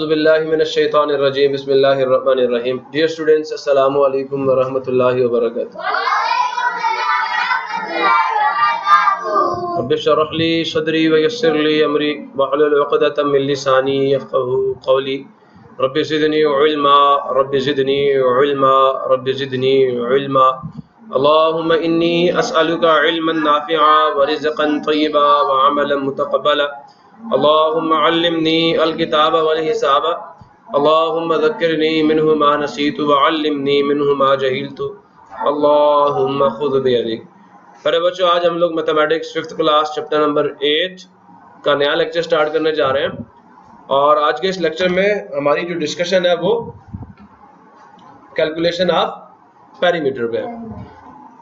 औज़ुबिल्लाहि मिनश्शैतानिर्रजीम बिस्मिल्लाहिर्रहमानिर्रहीम। Dear students, अस्सलामु अलैकुम व रहमतुल्लाहि व बरकातुहू। रब्बि इश्रह ली सदरी व यस्सिर ली अमरी वहलुल उक़दतम मिन लिसानी यफ़क़हू क़ौली। Rabbi ज़िदनी इल्मा rabbi ज़िदनी इल्मा rabbi ज़िदनी इल्मा। अल्लाहुम्मा इन्नी अस्अलुका इल्मन नाफ़िअ व रिज़्क़न तय्यिबा व अमलन मुतक़ब्बला। अल्लाहुम्मा अल्लिमनी अल-किताब वल हिसाब। अल्लाहुम्मा ज़क्किरनी मिन्हु मा नसीतु व अल्लिमनी मिन्हु मा जहिलतु। अल्लाहुम्मा खुज़ बियदिक। अरे बच्चों, आज हम लोग mathematics 5th class chapter number 8 का नया लेक्चर स्टार्ट करने जा रहे हैं। और आज के इस लेक्चर में हमारी जो डिस्कशन है वो कैलकुलेशन ऑफ पेरीमीटर पे है।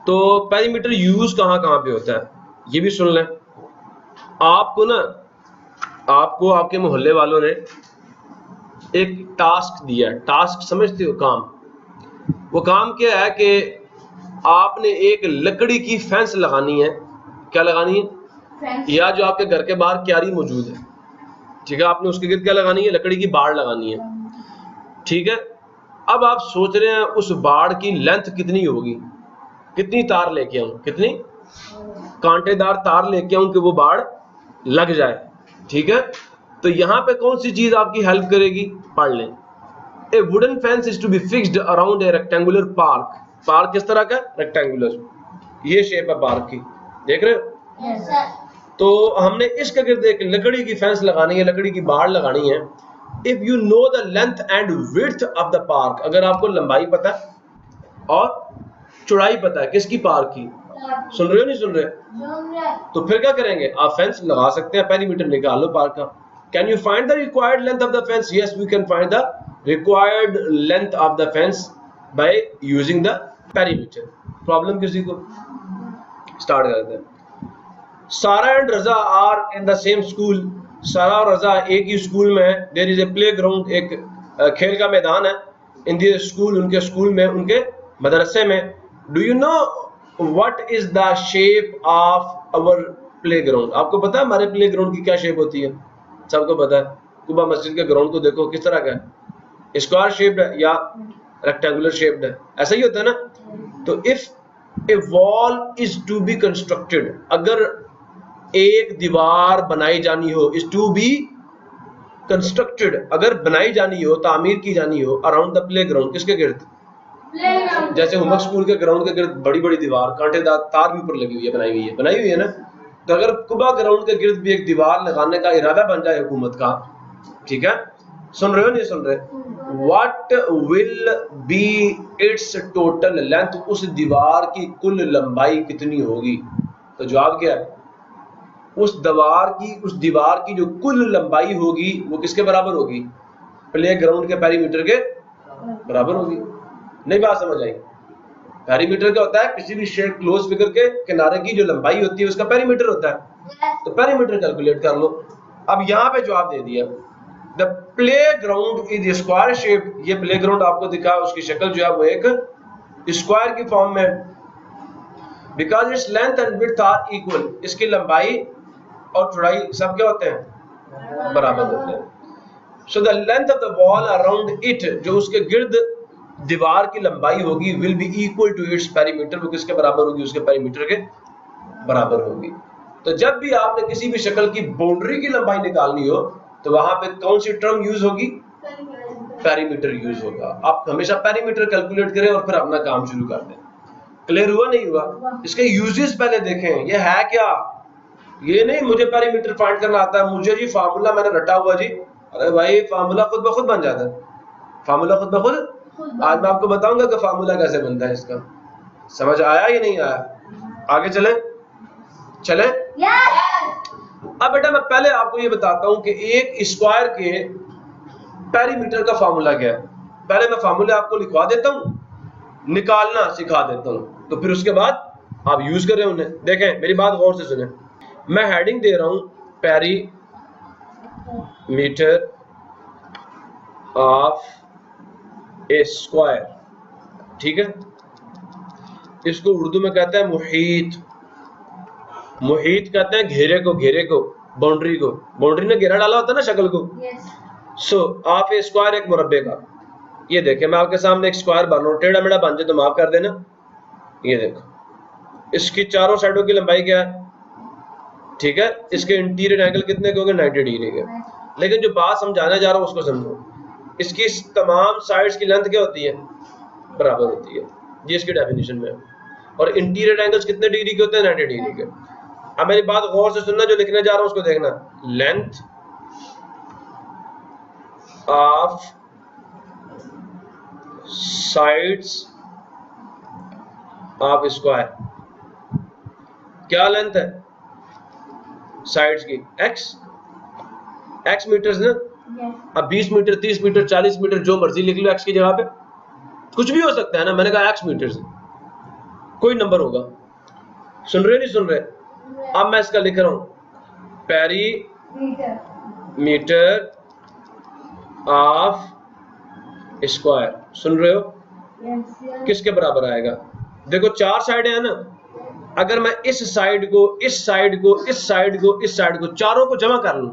तो पेरीमीटर यूज कहाँ कहाँ पे होता है ये भी सुन लें। आपको आपके मोहल्ले वालों ने एक टास्क दिया है। टास्क समझते हो? काम। वो काम क्या है कि आपने एक लकड़ी की फेंस लगानी है। क्या लगानी है? या जो आपके घर के बाहर क्यारी मौजूद है, ठीक है, आपने उसके गिर्द क्या लगानी है? लकड़ी की बाड़ लगानी है, ठीक है। अब आप सोच रहे हैं उस बाड़ की लेंथ कितनी होगी, कितनी तार लेके आऊं, कितनी कांटेदार तार लेके आऊं कि वो बाड़ लग जाए, ठीक है। तो यहां पे कौन सी चीज आपकी हेल्प करेगी? पढ़ लें। A wooden fence is to be fixed around a rectangular park. Park किस तरह का? रेक्टेंगुलर। ये शेप है पार्क की, देख रहे हो? Yes, sir. तो हमने इसके गिर्द एक लकड़ी की फेंस लगानी है, लकड़ी की बाड़ लगानी है। If you know the length and width of the park, अगर आपको लंबाई पता है और चौड़ाई पता है किसकी? पार्क की। सुन रहे हो नहीं सुन रहे? तो फिर क्या करेंगे? आप फेंस लगा सकते हैं, पेरीमीटर निकाल लो पार्क का। Can you find the required length of the fence? Yes, we can find the required length of the fence by using the perimeter. Problem किसी को? स्टार्ट करते हैं। Sara and Raza are in the same school. Sara और रजा एक ही school में है। There is a playground, एक खेल का मैदान है। इन द स्कूल, उनके स्कूल में, उनके मदरसे में। Do you know what is the shape of our playground? आपको पता है हमारे प्ले ग्राउंड की क्या शेप होती है? सबको पता है। कुबा मस्जिद के ग्राउंड को देखो किस तरह का है, स्क्वायर शेप्ड है या रेक्टेंगुलर शेप्ड है, ऐसा ही होता है ना। तो if a wall is to be constructed, अगर एक दीवार बनाई जानी हो, इज टू बी कंस्ट्रक्टेड, अगर बनाई जानी हो, तामीर की जानी हो, अराउंड द प्ले ग्राउंड, किसके गिर्द? जैसे उमर स्कूल के ग्राउंड के गिर्द बड़ी बड़ी दीवार, कांटेदार तार भी ऊपर लगी हुई है, बनाई हुई है ना। तो अगर कुबा ग्राउंड के गिर्द भी एक दीवार लगाने का इरादा बन जाए हुकूमत का, ठीक है, सुन रहे हो नहीं सुन रहे? What will be it's total length? उस दीवार की कुल लंबाई कितनी होगी? तो जवाब क्या है? उस दीवार की जो कुल लंबाई होगी वो किसके बराबर होगी? प्ले ग्राउंड के पेरीमीटर के बराबर होगी। नहीं बात समझ आई? पेरीमीटर क्या होता है? किसी भी शेप क्लोज फिगर के किनारे की जो लंबाई होती है उसका पेरीमीटर होता है। तो पेरीमीटर कैलकुलेट कर लो। अब यहाँ पे जवाब दे दिया, the play ground is square shape. ये प्ले ग्राउंड आपको दिखा, उसकी शक्ल जो है वो एक स्क्वायर की फॉर्म में, because its length and width are equal. इसकी लंबाई और चौड़ाई सब क्या होते हैं? बराबर होते हैं। So the length of the wall around it, जो उसके गिर्द दीवार की लंबाई होगी, will be equal to its perimeter. वो किसके बराबर होगी? उसके पेरीमीटर के बराबर होगी। तो जब भी आपने किसी भी शक्ल की बाउंड्री की लंबाई निकालनी हो तो वहां पे कौन सी टर्म यूज होगी? पेरीमीटर यूज होगा। आप हमेशा पेरीमीटर कैलकुलेट करें और फिर अपना काम शुरू कर दें। क्लियर हुआ नहीं हुआ? इसके यूजेस पहले देखें, ये है क्या। ये नहीं मुझे पेरीमीटर फाइंड करना आता है, मुझे जी फार्मूला मैंने रटा हुआ जी। अरे भाई, फार्मूला खुद ब खुद बन जाता है। फार्मूला खुद ब खुद। आज मैं आपको बताऊंगा कि फार्मूला कैसे बनता है इसका। समझ आया या नहीं आया? आगे चलें? अब बेटा मैं पहले आपको ये बताता हूं कि एक स्क्वायर के पेरीमीटर का फार्मूला क्या है। पहले मैं फार्मूला आपको लिखवा देता हूं, निकालना सिखा देता हूं, तो फिर उसके बाद आप यूज कर रहे हैं उन्हें। देखें, मेरी बात गौर से सुने। मैं हेडिंग दे रहा हूं पेरीमीटर ऑफ ए स्क्वायर, ठीक है। इसको उर्दू में कहते हैं मुहीत। मुहीत कहते हैं घेरे को, बाउंड्री को। बाउंड्री ने घेरा डाला होता है ना शक्ल को। सो आप ए स्क्वायर एक मुरब्बे का, ये देखें मैं आपके सामने एक स्क्वायर बन रहा हूँ, टेढ़ा मेढ़ा बन जाए तो माफ कर देना। ये देखो इसकी चारों साइडों की लंबाई क्या है, ठीक है, इसके इंटीरियर एंगल कितने के होंगे, 90 डिग्री के। लेकिन जो बात समझाने जा रहा हूँ उसको समझो, इसकी तमाम साइड्स की लेंथ क्या होती है, बराबर होती है, ये इसकी डेफिनेशन में है। और इंटीरियर एंगल्स कितने डिग्री के होते हैं, 90 डिग्री के। अब मेरी बात गौर से सुनना, जो लिखने जा रहा हूँ उसको देखना, length of sides of square, क्या लेंथ है साइड्स की, एक्स मीटर्स ना। अब 20 मीटर, 30 मीटर, 40 मीटर जो मर्जी लिख लो एक्स की जगह पे, कुछ भी हो सकता है ना, मैंने कहा एक्स मीटर से कोई नंबर होगा, सुन रहे नहीं सुन रहे। अब मैं इसका लिख रहा हूं पेरीमीटर ऑफ स्क्वायर, सुन रहे हो, किसके बराबर आएगा, देखो चार साइडें हैं ना, अगर मैं इस साइड को, इस साइड को, इस साइड को, इस साइड को, चारों को जमा कर लूं,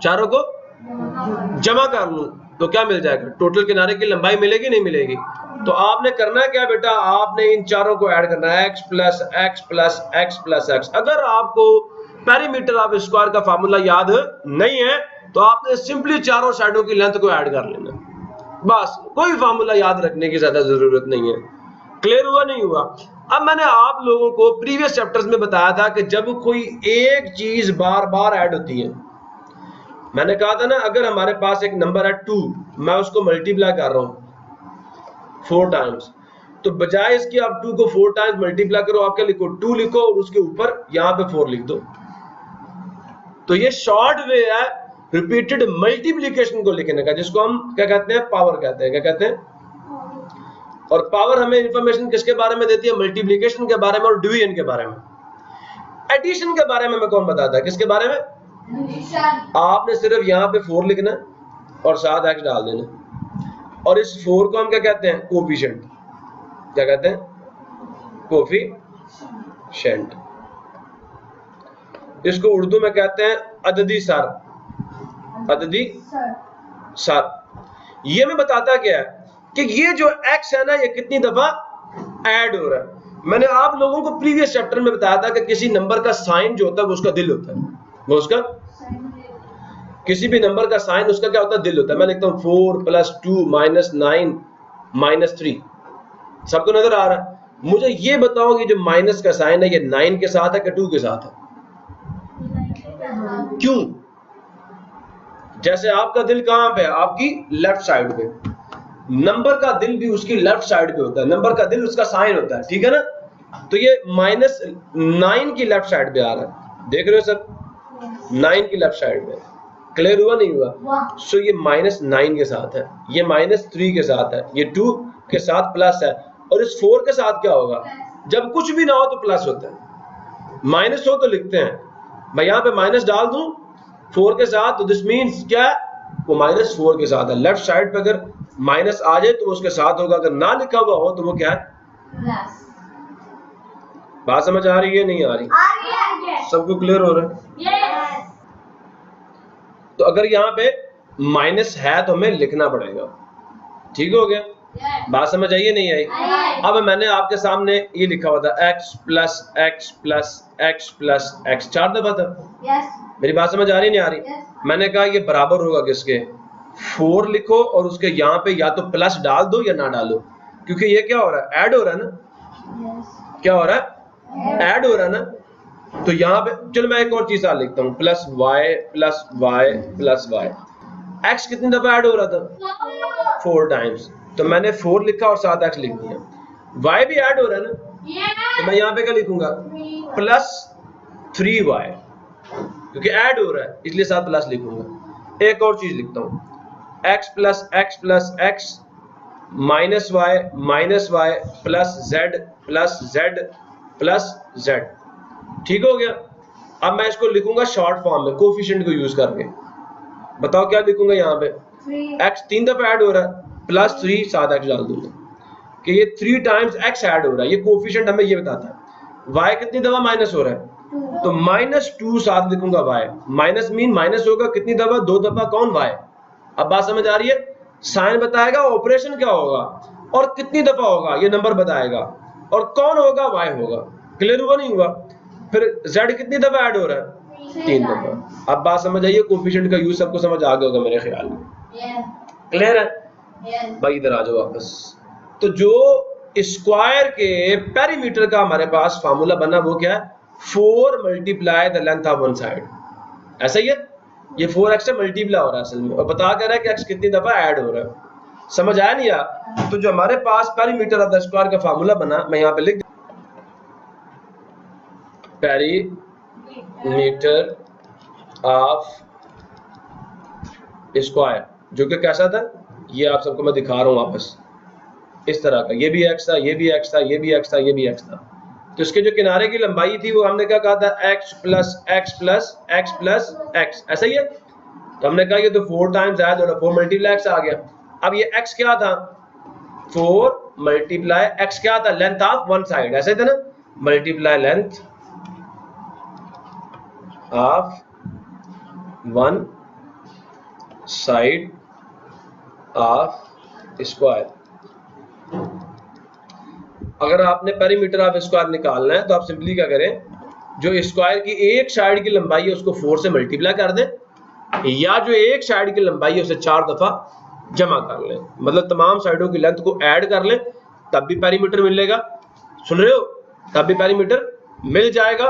चारों को जमा कर लूं तो क्या मिल जाएगा, टोटल किनारे की लंबाई मिलेगी नहीं मिलेगी। तो आपने करना है क्या बेटा, आपने इन चारों को ऐड करना है, x plus x plus x plus x. अगर आपको पेरीमीटर ऑफ स्क्वायर का फार्मूला याद नहीं है तो आपने सिंपली चारों साइडों की लेंथ को ऐड कर लेना, बस, कोई फार्मूला याद रखने की ज्यादा जरूरत नहीं है। क्लियर हुआ नहीं हुआ। अब मैंने आप लोगों को प्रीवियस चैप्टर्स में बताया था कि जब कोई एक चीज बार बार ऐड होती है, मैंने कहा था ना, अगर हमारे पास एक नंबर है 2, मैं उसको मल्टीप्लाई कर रहा हूं 4 टाइम्स, तो बजाय इसकी आप 2 को 4 टाइम्स मल्टीप्लाई करो, आप क्या लिखो, 2 लिखो और उसके ऊपर यहां पे 4 लिख दो। तो ये शॉर्ट वे है रिपीटेड मल्टीप्लिकेशन को लिखने का, जिसको हम क्या कहते हैं, पावर कहते हैं, क्या कहते हैं। और पावर हमें इंफॉर्मेशन किसके बारे में देती है, मल्टीप्लिकेशन के बारे में और डिवीजन के बारे में। एडिशन के बारे में मैं कौन बताता है, किसके बारे में, आपने सिर्फ यहाँ पे 4 लिखना और साथ एक्स डाल देना, और इस 4 को हम क्या कहते हैं, कोफिशिएंट, क्या कहते हैं, कोफिशिएंट। इसको उर्दू में कहते हैं अददी सर, अददी सर। ये मैं बताता क्या है कि ये जो x है ना, ये कितनी दफा ऐड हो रहा है। मैंने आप लोगों को प्रीवियस चैप्टर में बताया था कि किसी नंबर का साइन जो होता है वो उसका दिल होता है, वो उसका, किसी भी नंबर का साइन उसका क्या होता है, दिल होता है। मैं लिखता हूं 4 + 2 - 9 - 3, सबको नजर आ रहा है। मुझे ये बताओ कि जो माइनस का साइन है ये 9 के साथ है कि 2 के साथ है, क्यों, जैसे आपका दिल कहां पे है, आपकी लेफ्ट साइड पे, नंबर का दिल भी उसकी लेफ्ट साइड पे होता है, नंबर का दिल उसका साइन होता है, ठीक है ना। तो ये -9 की लेफ्ट साइड पे आ रहा है, देख रहे हो सब, 9 की लेफ्ट साइड पे। क्लियर हुआ नहीं हुआ। सो ये -9 के साथ है, ये -3 के साथ है, ये 2 के साथ प्लस है, और इस 4 के साथ क्या होगा, जब कुछ भी ना हो तो प्लस होता है, माइनस हो तो लिखते हैं, मैं यहाँ पे माइनस डाल दूं 4 के साथ, तो दिस मीन्स क्या है, वो -4 के साथ है। लेफ्ट साइड पे अगर माइनस आ जाए तो उसके साथ होगा, अगर ना लिखा हुआ हो तो वो क्या है, बात समझ आ रही है, नहीं आ रही, सबको क्लियर हो रहा है। तो अगर यहाँ पे माइनस है तो हमें लिखना पड़ेगा, ठीक हो गया, बात समझ आई है नहीं आई। अब मैंने आपके सामने ये लिखा हुआ था x plus x plus x plus x, 4 दफा था। मेरी बात समझ आ रही नहीं आ रही। मैंने कहा ये बराबर होगा किसके, 4 लिखो और उसके यहाँ पे या तो प्लस डाल दो या ना डालो, क्योंकि ये क्या हो रहा है, ऐड हो रहा है ना, क्या हो रहा है, ऐड हो रहा है ना। तो यहाँ पे चलो मैं एक और चीज लिखता हूँ, plus y plus y plus y. X कितनी दफा ऐड हो रहा था, 4 टाइम्स, तो मैंने 4 लिखा और साथ एक्स लिख दिया। वाई भी ऐड हो रहा है ना, तो मैं यहाँ पे क्या लिखूंगा, +3y, क्योंकि ऐड हो रहा है इसलिए साथ प्लस लिखूंगा। एक और चीज लिखता हूँ, x plus x plus x minus y plus z plus z, ठीक हो गया। अब मैं इसको लिखूंगा शॉर्ट फॉर्म में, कोफिशिएंट को यूज करके। बताओ क्या लिखूंगा यहाँ पे, x 3 दफा ऐड हो रहा है, +3 साथ x डाल दूंगा कि ये 3 टाइम्स x ऐड हो रहा है, ये कोफिशिएंट हमें ये बताता है। y कितनी दफा माइनस हो रहा है, तो -2 साथ लिखूंगा y, माइनस मीन माइनस होगा कितनी दफा, 2 दफा, कौन y, अब बात समझ आ रही है? साइन बताएगा ऑपरेशन क्या होगा और कितनी दफा होगा ये नंबर बताएगा, और कौन होगा, y होगा। क्लियर हुआ नहीं हुआ? फिर z कितनी दफा ऐड हो रहा है? 3 दफा। अब बात समझ आइए, कोफिशिएंट का यूज सबको समझ आ गया होगा मेरे ख्याल में। क्लियर है? भाई इधर आ जाओ वापस। तो जो स्क्वायर के पेरीमीटर का हमारे पास फार्मूला बना वो क्या है? 4 multiply the length of one side. ऐसा ही है, ये 4x से मल्टीप्लाई हो रहा है असल में, और बता कर रहा है कि x कितनी दफा ऐड हो रहा है। समझ आया नहीं यार? तो जो हमारे पास पेरीमीटर ऑफ द स्क्वायर का फार्मूला बना, मैं यहाँ पे लिख पेरीमीटर ऑफ स्क्वायर, जो कि कैसा था, ये आप सबको मैं दिखा रहा हूँ वापस, इस तरह का। ये भी x था, ये भी x था, ये भी x था, ये भी x था। तो इसके जो किनारे की लंबाई थी वो हमने क्या कहा था? x plus x plus x plus x, ऐसा ही है। तो हमने कहा ये तो 4 टाइम्स आया, तो 4 मल्टीप्लाई x आ गया। अब ये x क्या था? 4 मल्टीप्लाई x क्या था? लेंथ ऑफ वन साइड, ऐसे थे ना? Multiply length of one side of square. अगर आपने पेरीमीटर ऑफ स्क्वायर निकालना है तो आप सिंपली क्या करें, जो स्क्वायर की एक साइड की लंबाई है उसको 4 से मल्टीप्लाई कर दें, या जो एक साइड की लंबाई है उसे 4 दफा जमा कर लें, मतलब तमाम साइडों की लेंथ को ऐड कर लें, तब भी पेरीमीटर मिलेगा। सुन रहे हो? तब भी पेरीमीटर मिल जाएगा।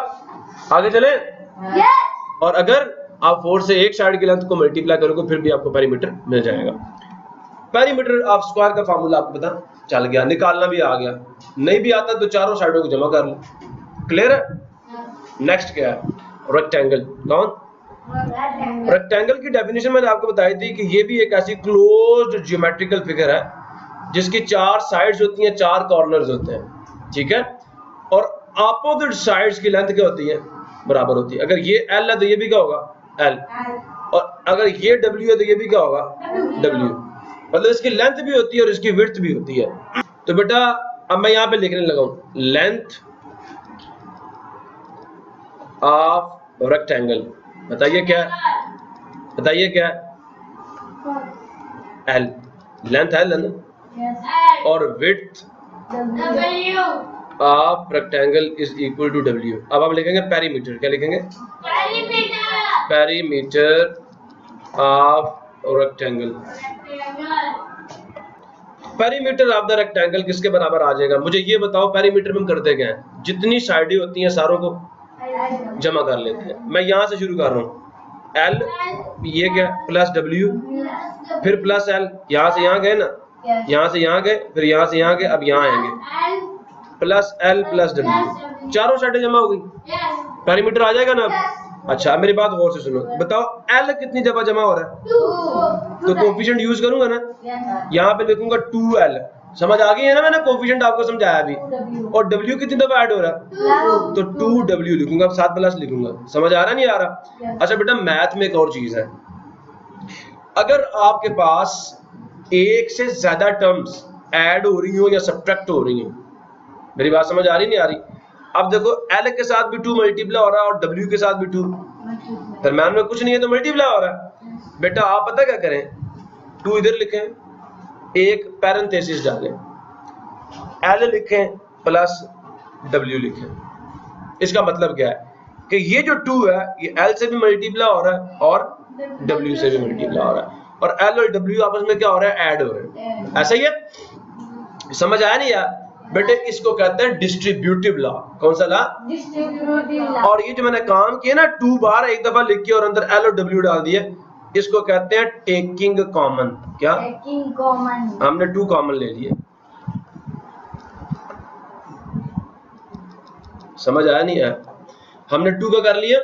आगे चले? और अगर आप 4 से एक साइड की लेंथ को मल्टीप्लाई करोगे फिर भी आपको पेरीमीटर मिल जाएगा। पेरीमीटर ऑफ स्क्वायर का फार्मूला आपको पता चल गया, निकालना भी आ गया। नहीं भी आता तो चारों साइडों को जमा कर लो। क्लियर है? नेक्स्ट क्या है? रेक्टेंगल। कौन? रेक्टेंगल की डेफिनेशन मैंने आपको बताई थी कि ये भी एक ऐसी क्लोज्ड ज्योमेट्रिकल फिगर है जिसकी 4 साइड्स होती हैं, 4 कॉर्नर्स होते हैं, ठीक है? और अपोजिट साइड्स की लेंथ क्या होती है? बराबर होती है। अगर ये L है तो ये भी क्या होगा? L, और अगर ये W है तो ये भी क्या होगा? W। मतलब इसकी लेंथ भी होती है और इसकी विड्थ भी होती है। तो बेटा अब मैं यहाँ पे लिखने लगा हूँ लेंथ ऑफ रेक्टेंगल। बताइए क्या है? बताइए क्या है? L, लेंथ है ना, और width of rectangle is equal to W। अब आप लिखेंगे पेरीमीटर। क्या लिखेंगे? Perimeter of rectangle. Perimeter of the rectangle किसके बराबर आ जाएगा? मुझे ये बताओ, पेरीमीटर में हम करते क्या है? जितनी साइडें होती हैं सारों को जमा कर लेते हैं। मैं यहां से शुरू कर रहा हूँ, L, ये क्या? प्लस W, फिर प्लस L, यहां से यहां गए ना, यहां से यहां गए, फिर यहां से यहां गए, अब यहां आएंगे, प्लस L प्लस W, चारों साइडें जमा हो गई। पेरीमीटर आ जाएगा ना? अच्छा मेरी बात गौर से सुनो, बताओ L कितनी दफा जमा हो रहा है? तो कोफिशिएंट यूज करूंगा ना, यहाँ पे लिखूंगा 2L। समझ आ गई है ना? मैंने कोफिशिएंट आपको समझाया अभी। और W कितनी दफा ऐड हो रहा है? तो 2W लिखूंगा, 7 प्लस लिखूंगा। समझ आ रहा नहीं आ रहा? अच्छा बेटा मैथ में एक और चीज है, अगर आपके पास एक से ज्यादा टर्म्स ऐड हो रही हो या सब्ट्रैक्ट हो रही हो, मेरी बात समझ आ रही नहीं आ रही? अब देखो L के साथ भी 2 मल्टीप्लाई हो रहा है और W के साथ भी 2, दरम्यान में कुछ नहीं है तो मल्टीप्लाई हो रहा है। बेटा आप पता क्या करें, 2 इधर लिखें, एक पैरेंथेसिस डालें, L लिखें प्लस W लिखें। इसका मतलब क्या है कि ये जो 2 है ये L से भी मल्टीप्लाई हो रहा है और W से भी मल्टीप्लाई हो रहा है, और L और W आपस में क्या हो रहा है? ऐड हो रहे हैं। ऐसा ही है? समझ आया नहीं यार? बेटे इसको कहते हैं डिस्ट्रीब्यूटिव लॉ। कौन सा लॉ? Distributive law. और ये जो मैंने काम किया ना, 2 बार एक दफा लिख के और अंदर L और W डाल दिए, इसको कहते हैं टेकिंग कॉमन। क्या? Taking common. हमने 2 कॉमन ले लिए। समझ आया नहीं है? हमने 2 का कर लिया,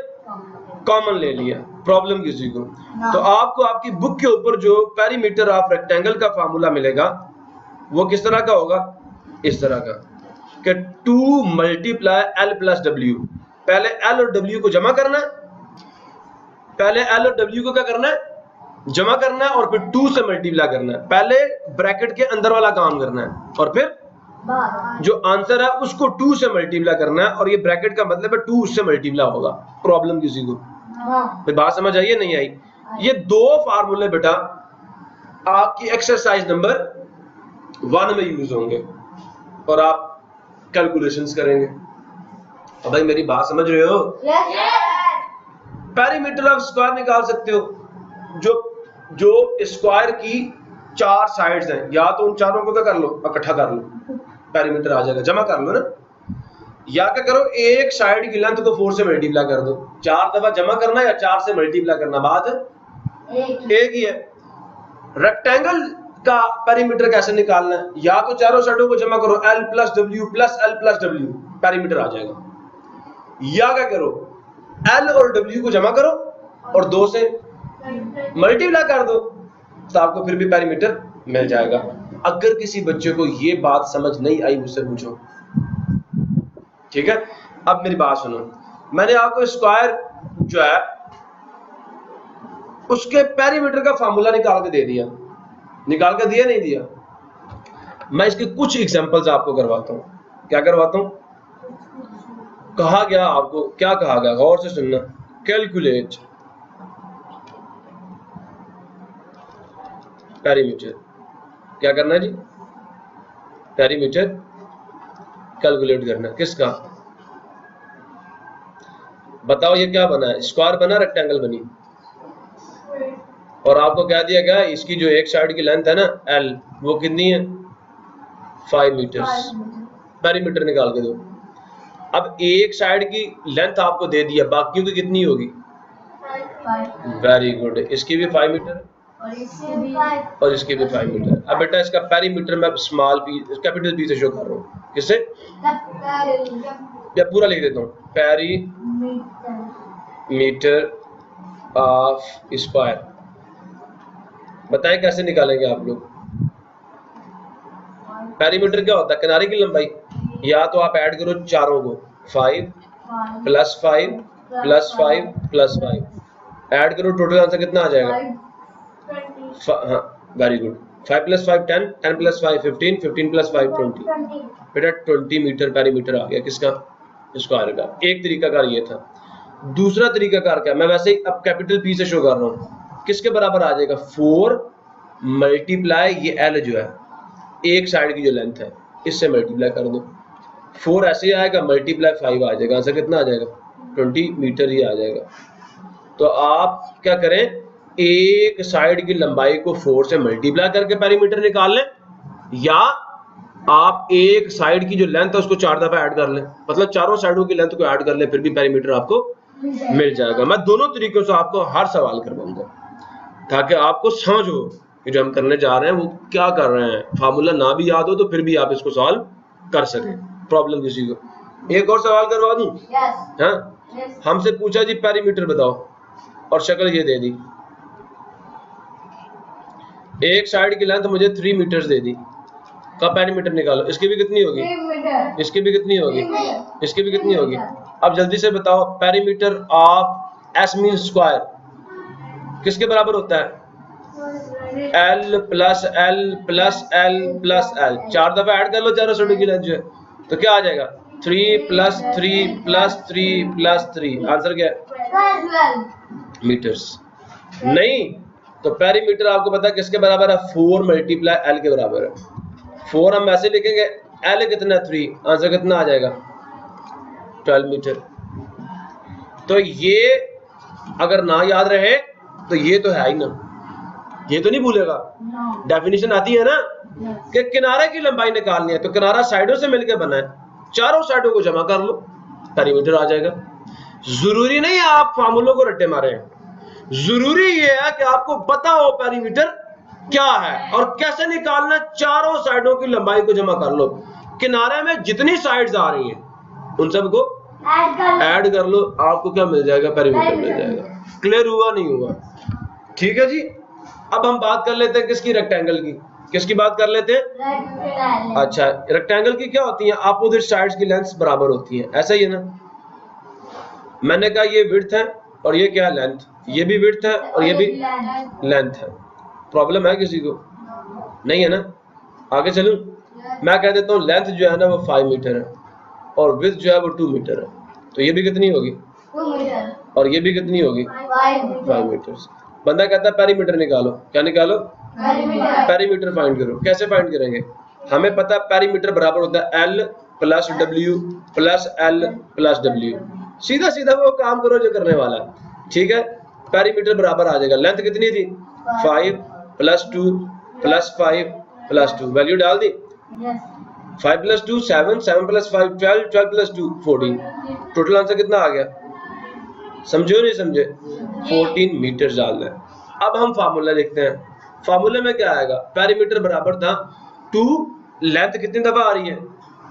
कॉमन ले लिया, प्रॉब्लम किसी को। तो आपको आपकी बुक के ऊपर जो पेरीमीटर ऑफ रेक्टेंगल का फार्मूला मिलेगा वो किस तरह का होगा? इस तरह का कि 2 मल्टीप्लाई L प्लस W। पहले L और W को जमा करना है, पहले L और W को क्या करना है? जमा करना है, और फिर 2 से मल्टीप्लाई करना है। पहले ब्रैकेट के अंदर वाला काम करना है और फिर जो आंसर है उसको 2 से मल्टीप्लाई करना है, और ये ब्रैकेट का मतलब है 2 उससे मल्टीप्लाई होगा। प्रॉब्लम किसी को? बात समझ आई है नहीं आई? ये 2 फार्मूले बेटा आपकी एक्सरसाइज नंबर 1 में यूज होंगे और आप कैलकुलेशंस करेंगे। अब भाई मेरी बात समझ रहे हो? पेरीमीटर ऑफ स्क्वायर निकाल सकते हो, जो स्क्वायर की 4 साइड्स हैं, या तो उन चारों को क्या कर लो, इकट्ठा कर लो, पेरीमीटर आ जाएगा, जमा कर लो ना। या क्या करो, एक साइड की लेंथ को 4 से मल्टीप्लाई कर दो। 4 दफा जमा करना या 4 से मल्टीप्लाई करना, बात एक ही है। रेक्टेंगल का पेरीमीटर कैसे निकालना है, या तो चारों साइडों को जमा करो, L plus W plus L plus W, perimeter आ जाएगा। या क्या करो, L और W को जमा करो और 2 से मल्टीप्लाई कर दो, तो आपको फिर भी पेरीमीटर मिल जाएगा। अगर किसी बच्चे को ये बात समझ नहीं आई, मुझसे पूछो, ठीक है। अब मेरी बात सुनो, मैंने आपको स्क्वायर जो है उसके पेरीमीटर का फार्मूला निकाल के दे दिया, निकाल के दिया नहीं दिया? मैं इसके कुछ एग्जांपल्स आपको करवाता हूं। क्या करवाता हूं? कहा गया आपको, क्या कहा गया, गौर से सुनना। कैलकुलेट पेरीमीटर, क्या करना है जी? पेरीमीटर कैलकुलेट करना। किसका? बताओ ये क्या बना है? स्क्वायर बना, रेक्टेंगल बनी, और आपको क्या दिया गया, इसकी जो एक साइड की लेंथ है ना L, वो कितनी है? 5 मीटर्स। पेरीमीटर निकाल के दो। अब एक साइड की लेंथ आपको दे दिया, बाकियों की कितनी होगी? वेरी गुड, इसकी भी 5 मीटर और इसकी भी 5 मीटर। अब बेटा इसका पेरीमीटर मैं स्मॉल पी कैपिटल पी से शो कर रहा हूँ। किससे? या पूरा लिख देता हूँ, पेरीमीटर ऑफ स्क्वायर। बताएं कैसे निकालेंगे आप लोग? पेरीमीटर क्या होता है? किनारे की लंबाई। या तो आप ऐड करो चारों को, 5 प्लस 5 प्लस 5 प्लस 5, ऐड करो, टोटल आंसर कितना आ जाएगा? हाँ very good, 5 plus 5 10, 10 plus 5 15, 15 plus 5 20। बेटा 20 मीटर पेरीमीटर आ गया। किसका? स्क्वायर का। एक तरीकाकार ये था। दूसरा तरीकाकार क्या? मैं वैसे ही अब कैपिटल पी से शो कर रहा हूँ। किसके बराबर आ जाएगा? 4 मल्टीप्लाई ये L जो है, एक साइड की जो लेंथ है, इससे मल्टीप्लाई कर दो। 4 ऐसे ही आएगा, मल्टीप्लाई 5 आ जाएगा, आंसर कितना आ जाएगा? 20 मीटर ही आ जाएगा। तो आप क्या करें, एक साइड की लंबाई को 4 से मल्टीप्लाई करके पेरीमीटर निकाल लें, या आप एक साइड की जो लेंथ है उसको 4 दफा ऐड कर लें, मतलब चारों साइडों की लेंथ को ऐड कर लें, फिर भी पेरीमीटर आपको मिल जाएगा। मैं दोनों तरीकों से आपको हर सवाल करवाऊंगा, ताकि आपको समझ हो कि जो हम करने जा रहे हैं वो क्या कर रहे हैं। फार्मूला ना भी याद हो तो फिर भी आप इसको सॉल्व कर सकें, प्रॉब्लम किसी को। एक और सवाल करवा दूं? हाँ, हमसे पूछा जी पेरीमीटर बताओ, और शक्ल ये दे दी, एक साइड की लेंथ मुझे 3 मीटर दे दी, का पेरीमीटर निकालो। इसकी भी कितनी होगी? इसकी भी कितनी होगी? इसकी भी कितनी होगी? अब जल्दी से बताओ, perimeter of S mean square किसके बराबर होता है? L plus L plus L plus L। 4 दफा ऐड कर लो चारों साइडों की लेंथ जो है, तो क्या आ जाएगा? 3 प्लस 3 प्लस 3 प्लस 3। आंसर क्या है? मीटर्स। नहीं तो पेरीमीटर आपको पता है किसके बराबर है? 4 मल्टीप्लाई L के बराबर है। 4 हम ऐसे लिखेंगे, L कितना है? 3। आंसर कितना आ जाएगा? 12 मीटर। तो ये अगर ना याद रहे तो ये तो है ही ना, ये तो नहीं भूलेगा। डेफिनेशन आती है ना कि किनारे की लंबाई निकालनी है, तो किनारा साइडों से मिलकर बना है, चारों साइडों को जमा कर लो, पेरीमीटर आ जाएगा। जरूरी नहीं है आप फार्मूलों को रट्टे मारे हैं, जरूरी ये है कि आपको पता हो पेरीमीटर क्या है और कैसे निकालना। चारों साइडों की लंबाई को जमा कर लो, किनारे में जितनी साइड्स आ रही हैं उन सबको ऐड कर लो, आपको क्या मिल जाएगा? पेरीमीटर मिल जाएगा। क्लियर हुआ नहीं हुआ? ठीक है जी। अब हम बात कर लेते हैं किसकी? रेक्टेंगल की। किसकी बात कर लेते हैं? अच्छा, रेक्टेंगल की क्या होती है? अपोजिट साइड्स की लेंथ्स बराबर होती हैं, ऐसा ही है ना। मैंने कहा ये विड्थ है और ये क्या? लेंथ। ये भी विड्थ है और ये भी लेंथ है। प्रॉब्लम है किसी को? नहीं है ना। आगे चलूं, मैं कह देता हूँ लेंथ जो है ना वो 5 मीटर है और विड्थ जो है वो 2 मीटर है, तो ये भी कितनी होगी? 2 मीटर। और ये भी कितनी होगी? 5 मीटर। बंदा कहता है पेरीमीटर निकालो। क्या निकालो? पेरीमीटर फाइंड करो। कैसे फाइंड करेंगे? हमें पता है पेरीमीटर बराबर होता है L plus W plus L plus W। सीधा सीधा वो काम करो जो करने वाला, ठीक है। पेरीमीटर बराबर आ जाएगा, लेंथ कितनी थी 5 प्लस 2 प्लस 5 प्लस 2, वैल्यू डाल दी। 5 plus 2 7, 7 plus 5 12, 12 plus 2 14। Total answer कितना आ गया? समझो नहीं समझे? 14 मीटर डालना है। अब हम फार्मूला लिखते हैं। फार्मूले में क्या आएगा? पेरीमीटर बराबर था 2, लेंथ कितनी दफा आ रही है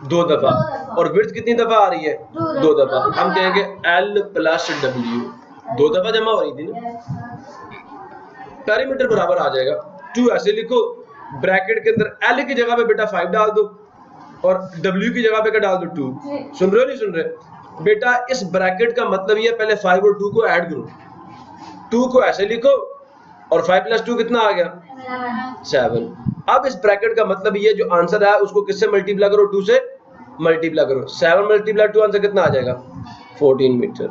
2 दफा, और विड्थ कितनी दफा आ रही है 2 दफा। हम कहेंगे L प्लस W, 2 दफा जमा हो रही थी ना। पेरीमीटर बराबर आ जाएगा 2, ऐसे लिखो ब्रैकेट के अंदर L की जगह पे बेटा 5 डाल दो और W की जगह पे क्या डाल दो 2। सुन रहे हो नहीं सुन रहे बेटा? इस ब्रैकेट का मतलब ये पहले 5 और 2 को ऐड करो, 2 को ऐसे लिखो और 5 प्लस 2 कितना आ गया 7। अब इस ब्रैकेट का मतलब ये जो आंसर है उसको किससे मल्टीप्लाई करो? 2 से मल्टीप्लाई करो। 7 मल्टीप्लाई 2 आंसर कितना आ जाएगा 14 मीटर।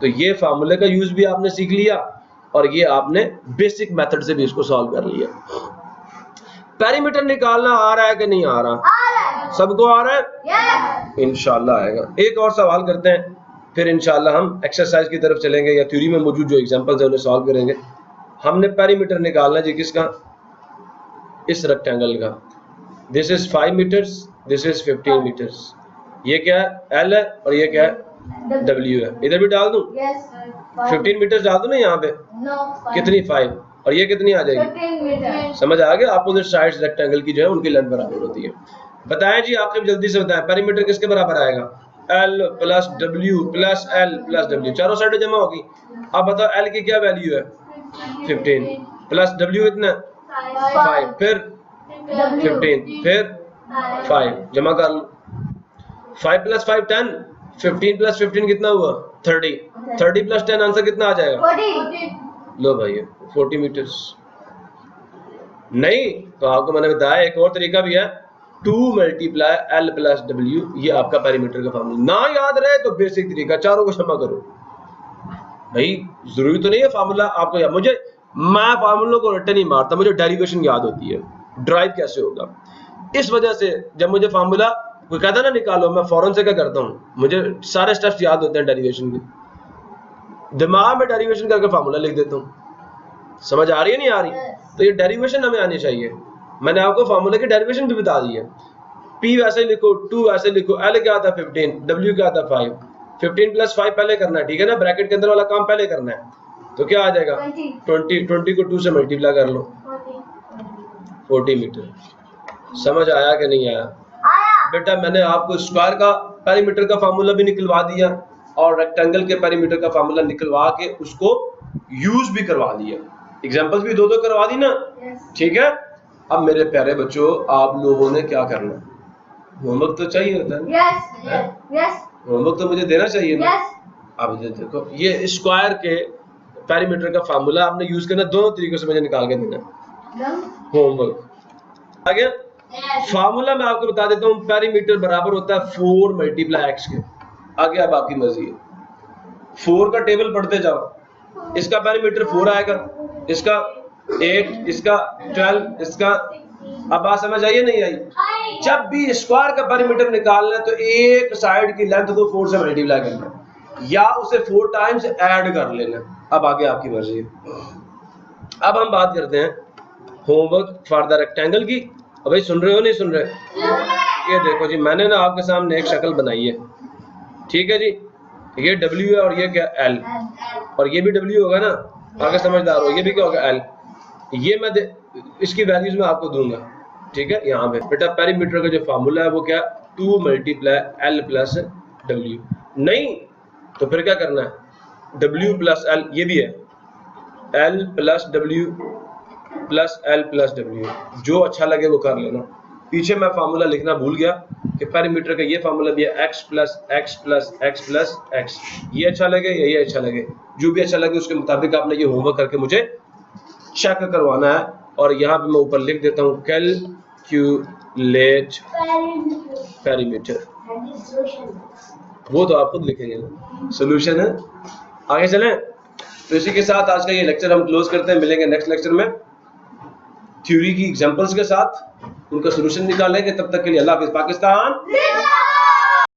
तो ये फार्मूले का यूज भी आपने सीख लिया और ये आपने बेसिक मेथड से भी इसको सॉल्व कर लिया। पेरीमीटर निकालना आ रहा है कि नहीं आ रहा? सबको आ रहा है? इंशाल्लाह आएगा। एक और सवाल करते हैं, फिर इंशाल्लाह हम एक्सरसाइज की तरफ चलेंगे या थ्योरी में मौजूद जो एग्जांपल्स है उन्हें सॉल्व करेंगे। हमने पेरीमीटर निकालना जी किसका? इस रेक्टेंगल का। This is 5 metres, this is 15 metres. ये क्या है? L है और ये क्या है W है। इधर भी डाल दूं 15 मीटर्स डाल दूं ना यहाँ पे? कितनी 5 और ये कितनी आ जाएगी? समझ आ गया? अपोजिट साइड्स रेक्टेंगल की जो है उनकी लेंथ बराबर होती है। बताएं जी, आपने जल्दी से बताएं पेरीमीटर किसके बराबर आएगा? L plus W plus L plus W, चारों साइडें जमा होगी। अब बताओ L की क्या वैल्यू है 15 प्लस W इतना 5, फिर 15, फिर 5, जमा कर लो। 5 प्लस 5 10, 15 प्लस 15 कितना हुआ 30, 30 प्लस 10 आंसर कितना आ जाएगा 40। लो भाई 40 मीटर्स। नहीं तो आपको मैंने बताया एक और तरीका भी है, 2 मल्टीप्लाई L प्लस W, ये आपका पेरीमीटर का फार्मूला। ना याद रहे तो बेसिक तरीका, चारों को जमा करो। भाई जरूरी तो नहीं है फार्मूला आपको याद, मुझे मैं फार्मूलों को रट्टे नहीं मारता, मुझे डेरिवेशन याद होती है, ड्राइव कैसे होगा। इस वजह से जब मुझे फार्मूला कोई कहता ना निकालो, मैं फौरन से क्या करता हूँ, मुझे सारे स्टेप्स याद होते हैं डेरिवेशन के, दिमाग में डेरिवेशन करके फार्मूला लिख देता हूँ। समझ आ रही है नहीं आ रही? तो ये डेरिवेशन हमें आनी चाहिए। मैंने आपको फार्मूला की डेरिवेशन भी बता दी है। P वैसे लिखो, 2 वैसे लिखो, L क्या आता है 15, W क्या आता है 5, 15 प्लस 5 पहले करना है, ठीक है ना, ब्रैकेट के अंदर वाला काम पहले करना है। तो क्या आ जाएगा 20 को 2 से मल्टीप्लाई कर लो, 40 मीटर। समझ आया कि नहीं आया? बेटा मैंने आपको स्क्वायर का पेरीमीटर का फार्मूला भी निकलवा दिया और रेक्टेंगल के पेरीमीटर का फार्मूला निकलवा के उसको यूज भी करवा दिया, एग्जांपल्स भी दो करवा दी ना, ठीक है। अब मेरे प्यारे बच्चों, आप लोगों ने क्या करना है? होमवर्क तो चाहिए होता है, होमवर्क तो मुझे देना चाहिए ना। अब देखो ये स्क्वायर के पेरीमीटर का फार्मूला आपने यूज करना, दोनों तरीकों से मुझे निकाल के देना होमवर्क। आगे फार्मूला मैं आपको बता देता हूँ, पेरीमीटर बराबर होता है 4 मल्टीप्लाई x के। आगे अब आपकी मर्जी है, 4 का टेबल पढ़ते जाओ। इसका पेरीमीटर 4 आएगा, इसका 8, इसका 12, इसका। अब बात समझ आई नहीं आई? जब भी स्क्वायर का पेरीमीटर निकालना है तो एक साइड की लेंथ को 4 से मल्टीप्लाई करना है या उसे 4 टाइम्स ऐड कर लेना। अब आगे आपकी मर्जी है। अब हम बात करते हैं होमवर्क फॉर द रेक्टेंगल की। अब भाई सुन रहे हो नहीं सुन रहे? ये देखो जी, मैंने ना आपके सामने एक शक्ल बनाई है, ठीक है जी। ये W है और ये क्या L, और ये भी W होगा ना, आगे समझदार हो। ये भी क्या होगा L। ये मैं इसकी वैल्यूज में आपको दूंगा, ठीक है। यहाँ पे बेटा पेरीमीटर का जो फार्मूला है वो क्या, 2 मल्टीप्लाई L प्लस W। नहीं तो फिर क्या करना है, W प्लस L, ये भी है L plus W plus L plus W, जो अच्छा लगे वो कर लेना। पीछे मैं फार्मूला लिखना भूल गया कि पेरीमीटर का ये फार्मूला भी है x plus x plus x plus x। ये अच्छा लगे या ये अच्छा लगे, जो भी अच्छा लगे उसके मुताबिक आपने ये होमवर्क करके मुझे चेक करवाना है। और यहाँ पे मैं ऊपर लिख देता हूँ कैलकुलेट पेरीमीटर, वो तो आप खुद लिखेंगे ना, सोल्यूशन है। आगे चलें। तो इसी के साथ आज का ये लेक्चर हम क्लोज करते हैं, मिलेंगे नेक्स्ट लेक्चर में। थ्योरी की एग्जांपल्स के साथ उनका सलूशन निकालेंगे। तब तक के लिए अल्लाह हाफिज़। पाकिस्तान